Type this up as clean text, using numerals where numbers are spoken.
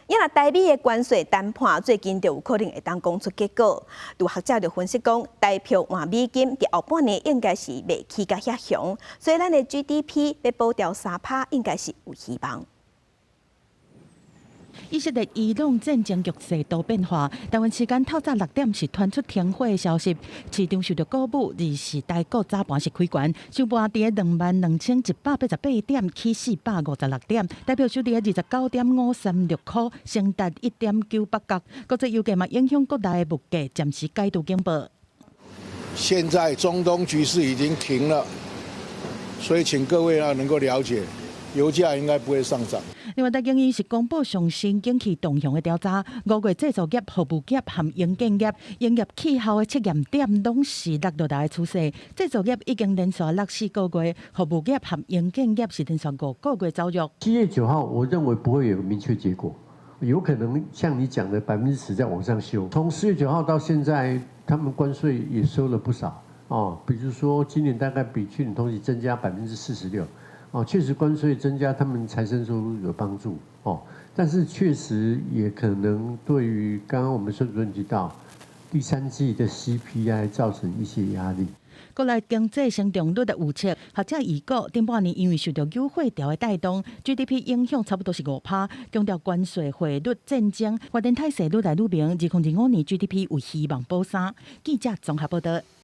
因为台美的关税谈判最近就有可能会当讲出结果。有学者就分析讲，台票换美金伫后半年应该是袂起甲遐强，所以咱的 GDP 要保掉3%，应该是有希望。以色列伊朗战争局势多变化，台湾时间透早6点是传出停火的消息，市场受到鼓舞，二是台股早盘是开悬，收盘伫22188点起456点，代表收伫29.536块，升达1.98角。国际油价嘛影响国内的物价，暂时解读警报。现在中东局势已经停了，所以请各位能够了解，油价应该不会上涨。另外，台经院是公布上新景气动向的调查，5月制造业、服务业和营建业营业气候的测验点拢是落落来的趋势。制造业已经连续落4个月，服务业和营建业是连续5个月走弱。7月9号，我认为不会有明确结果，有可能像你讲的10%再往上修。从4月9号到现在，他们关税也收了不少哦，比如说今年大概比去年同期增加46%。哦，确实关税增加，他们财政收入有帮助哦，但是确实也可能对于刚刚我们孙主任提到第3季的 CPI 造成一些压力。国内经济成长率的预测，学者预估顶半年因为受到油汇调的带动 ，GDP 影响差不多是5%，强调关税、汇率战争、发展态势愈来愈明，2025年 GDP 有希望保3。记者综合报道。